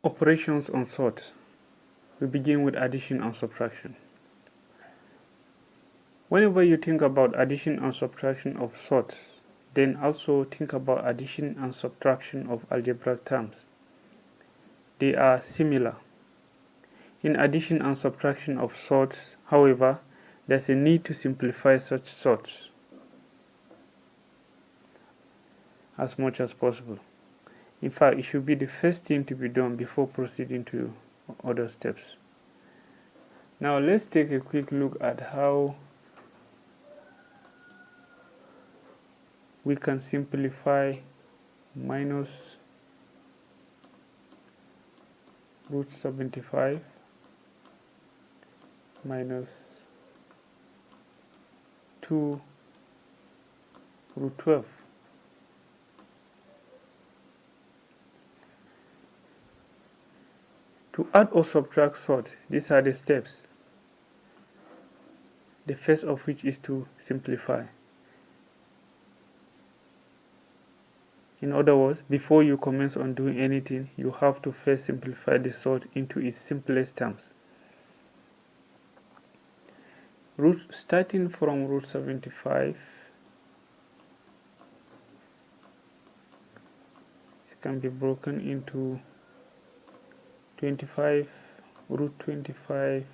Operations on sorts. We begin with addition and subtraction. Whenever you think about addition and subtraction of sorts, then also think about addition and subtraction of algebraic terms. They are similar. In addition and subtraction of sorts, however, there's a need to simplify such sorts as much as possible. In fact, it should be the first thing to be done before proceeding to other steps. Now let's take a quick look at how we can simplify minus root 75 minus 2 root 12. To add or subtract sort, these are the steps. The first of which is to simplify. In other words, before you commence on doing anything, you have to first simplify the sort into its simplest terms. Starting from root 75, it can be broken into 25 root 25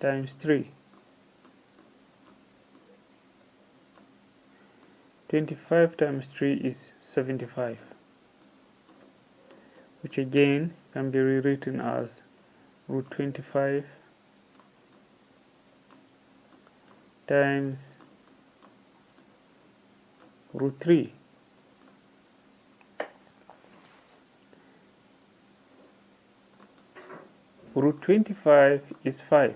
times 3. 25 times 3 is 75, which again can be rewritten as root 25 times root 3. Root 25 is 5.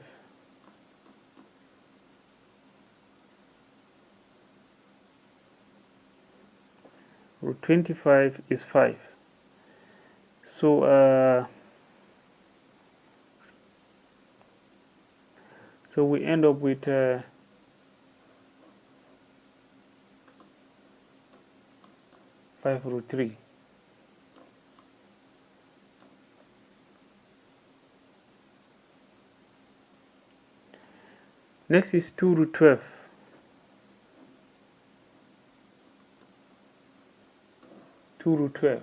Root 25 is 5. So we end up with 5 root 3. Next is 2 root 12. Root 12.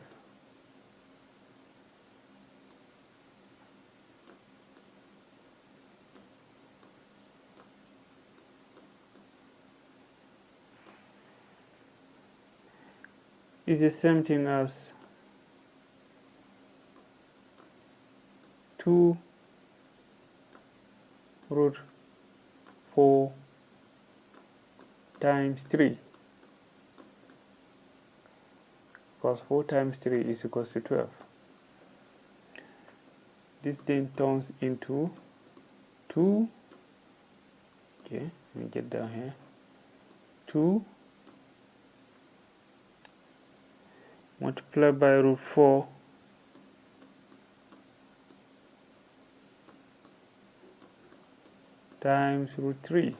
Is the same thing as 2 root 4 times 3, because 4 times 3 is equals to 12. This then turns into 2, okay, let me get down here, 2 multiplied by root 4 times root 3.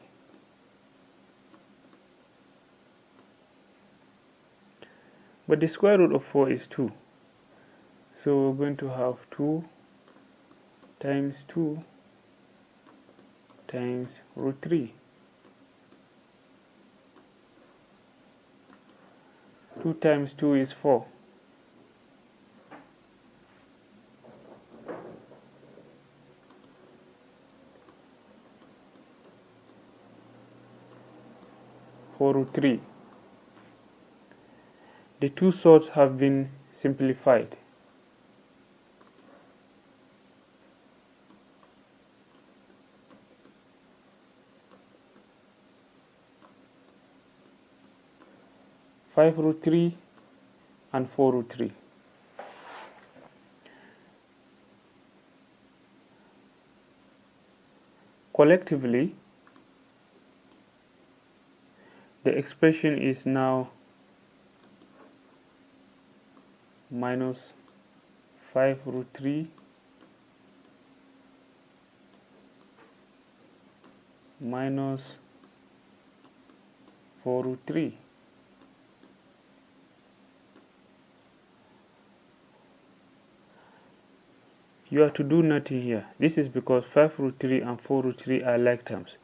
But the square root of 4 is 2. So we're going to have 2 times 2 times root 3. 2 times 2 is 4. Root 3. The two sorts have been simplified. Five root 3 and 4 root 3. Collectively, the expression is now minus 5 root 3 minus 4 root 3. you are to do nothing here. This is because 5 root 3 and 4 root 3 are like terms.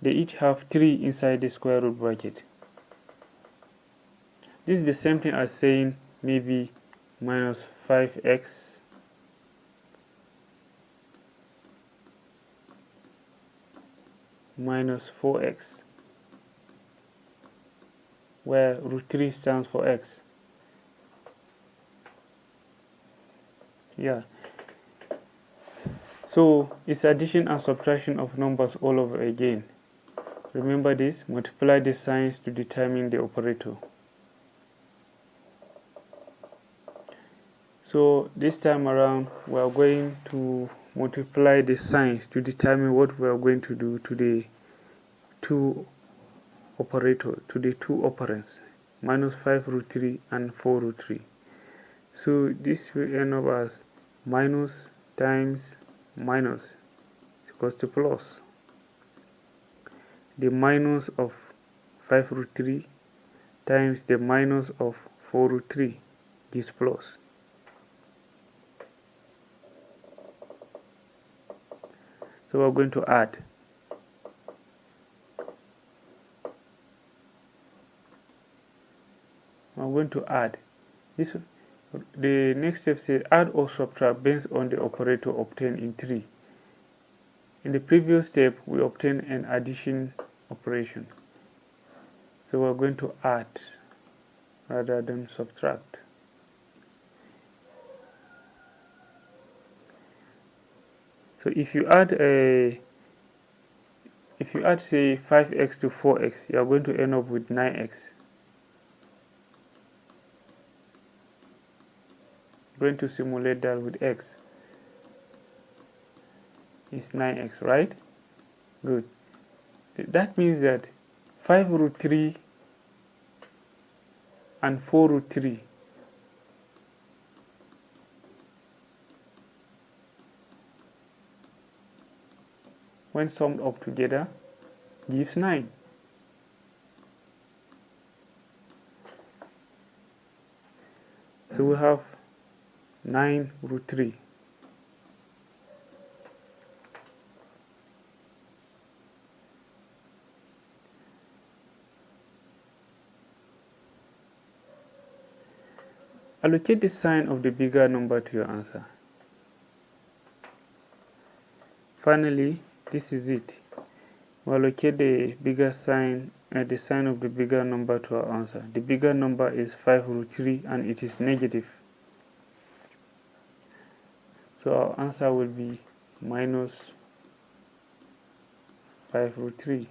They each have 3 inside the square root bracket. This is the same thing as saying maybe minus 5x minus 4x, where root 3 stands for x. Yeah. So it's addition and subtraction of numbers all over again. Remember this, multiply the signs to determine the operator. So this time around we are going to multiply the signs to determine what we are going to do to the two operands, minus 5 root 3 and 4 root 3. So this will end up as minus times minus is equals to plus. The minus of 5 root 3 times the minus of 4 root 3 gives plus. So we're going to add. I'm going to add. The next step says add or subtract based on the operator obtained in 3. In the previous step, we obtained an addition operation. So we're going to add rather than subtract. So if you add say 5x to 4x, you are going to end up with 9x. Going to simulate that with x. It's 9x, right? Good. That means that 5 root 3 and 4 root 3 when summed up together gives 9. So we have 9 root 3. Allocate the sign of the bigger number to your answer. Finally, this is it. We allocate the bigger sign, the sign of the bigger number to our answer. The bigger number is 5 root 3 and it is negative. So our answer will be minus 5 root 3.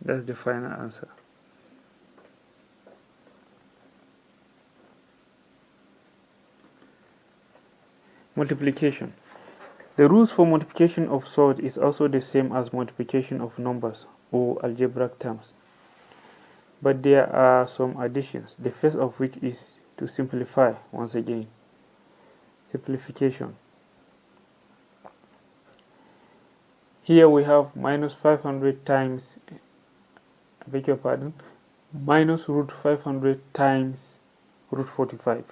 That's the final answer. Multiplication. The rules for multiplication of surds is also the same as multiplication of numbers or algebraic terms. But there are some additions, the first of which is to simplify once again. Simplification. Here we have minus 500 times, I beg your pardon, minus root 500 times root 45.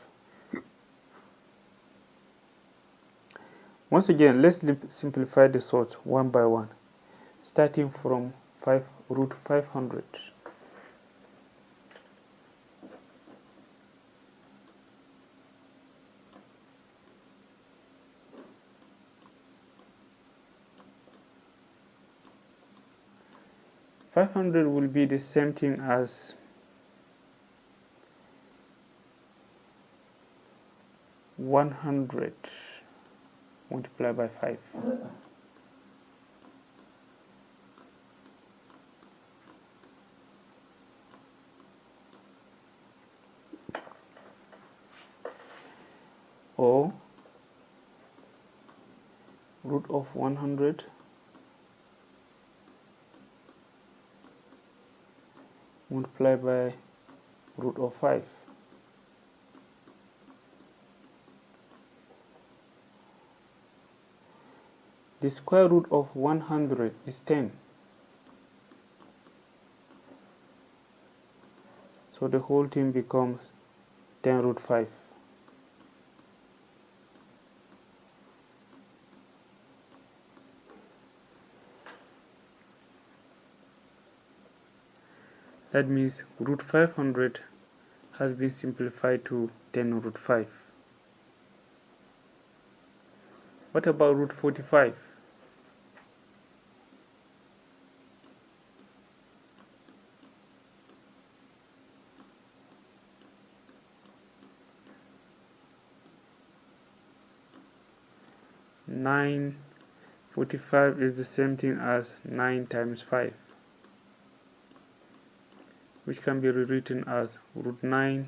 Once again, let's simplify the sorts one by one, starting from root 500. Will be the same thing as 100 multiplied by 5. Or root of 100 multiplied by root of 5. The square root of 100 is 10. So the whole thing becomes 10 root 5. That means root 500 has been simplified to 10 root 5. What about root 45? Nine 45 is the same thing as 9 times 5, which can be rewritten as root 9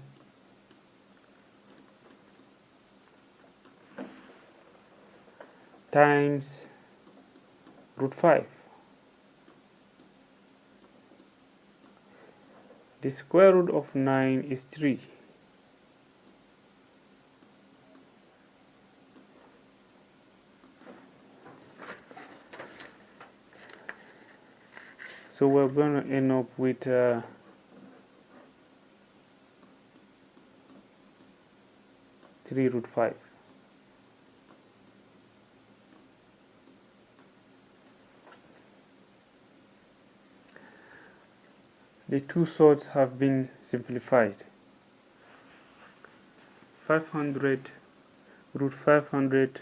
times root 5. The square root of 9 is 3. So we're going to end up with 3 root 5. The two sorts have been simplified. 500 root 500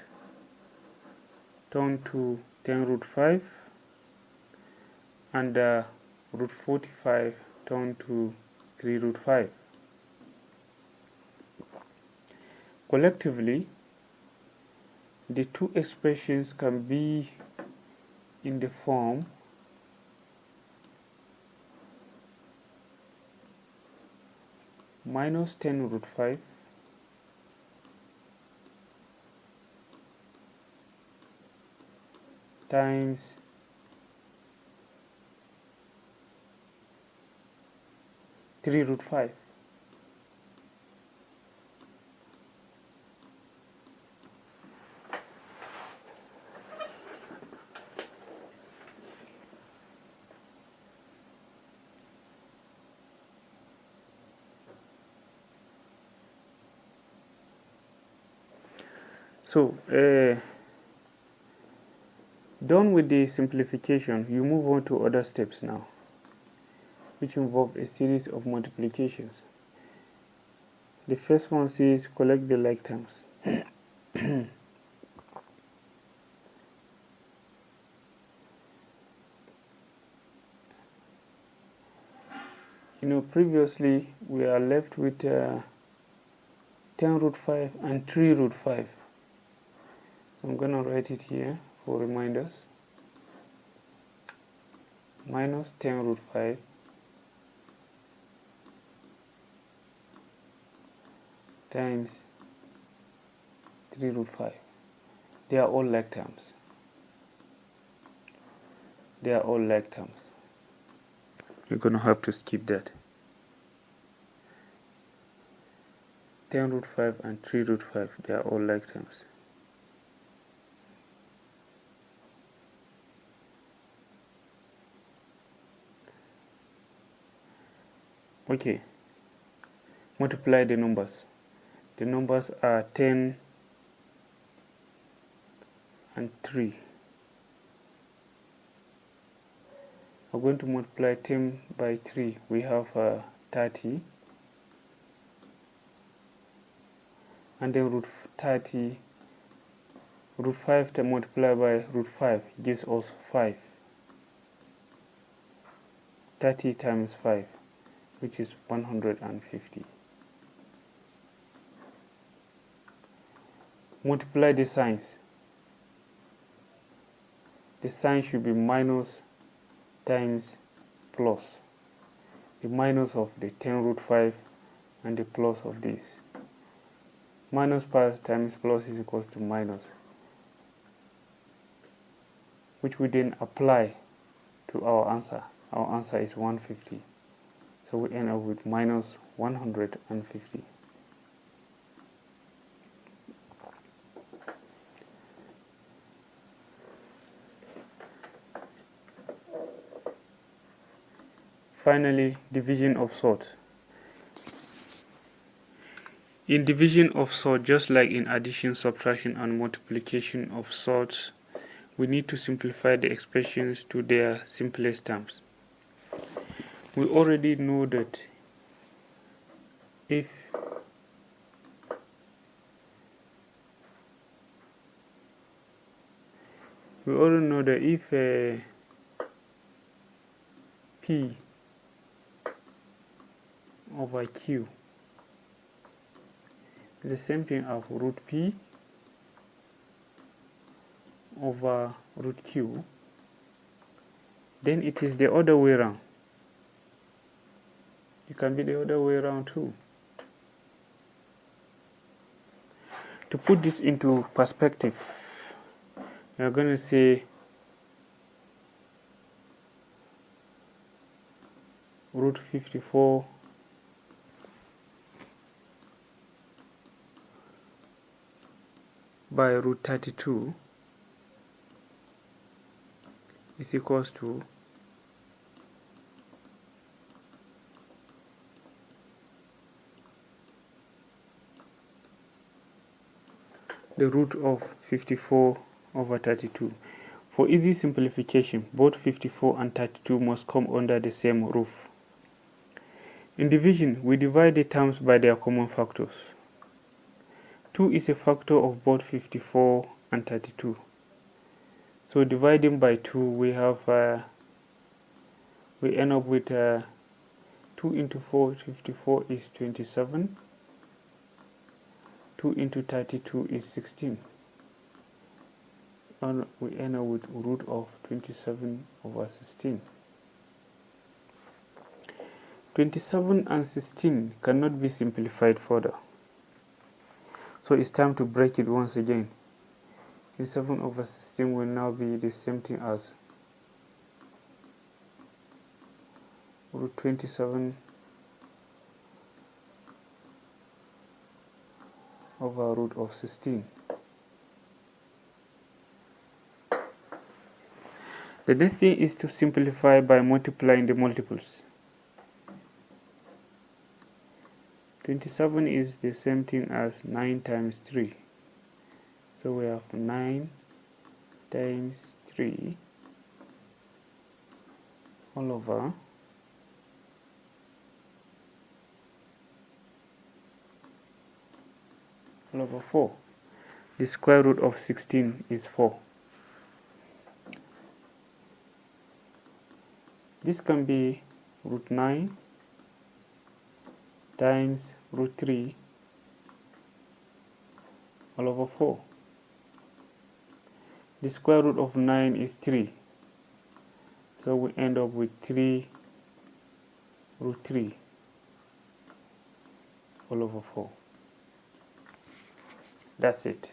turned to 10 root 5, and root 45 turned to 3 root 5. Collectively, the two expressions can be in the form minus 10 root 5 times 3 root 5. So, done with the simplification, you move on to other steps now, which involve a series of multiplications. The first one says collect the like terms. Previously we are left with 10 root 5 and 3 root 5. I'm going to write it here for reminders. Minus 10 root 5 times 3 root 5. They are all like terms. They are all like terms. You're going to have to skip that. 10 root 5 and 3 root 5, they are all like terms. Okay, multiply the numbers. The numbers are 10 and 3. I'm going to multiply 10 by 3. We have 30. And then root 30, root 5 to multiply by root 5 gives us 5. 30 times 5, which is 150. Multiply the signs. The sign should be minus times plus. The minus of the 10 root 5 and the plus of this. Minus times plus is equals to minus, which we then apply to our answer. Our answer is 150. So we end up with minus 150. Finally, division of sort. In division of sorts, just like in addition, subtraction, and multiplication of sorts, we need to simplify the expressions to their simplest terms. We already know that if P over Q is the same thing as root P over root Q, then it is the other way around. It can be the other way around too. To put this into perspective, we are going to say root 54 by root 32 is equals to the root of 54 over 32. For easy simplification, both 54 and 32 must come under the same roof. In division, we divide the terms by their common factors. 2 is a factor of both 54 and 32. So dividing by 2, we end up with 2 into 4, 54 is 27. 2 into 32 is 16. And we end up with root of 27 over 16. 27 and 16 cannot be simplified further. So it's time to break it once again. 27 over 16 will now be the same thing as root 27 over root of 16. The next thing is to simplify by multiplying the multiples. 27 is the same thing as 9 times 3. So we have 9 times 3 all over 4. The square root of 16 is 4. This can be root 9 times root 3 all over 4. The square root of 9 is 3. So we end up with 3 root 3 all over 4. That's it.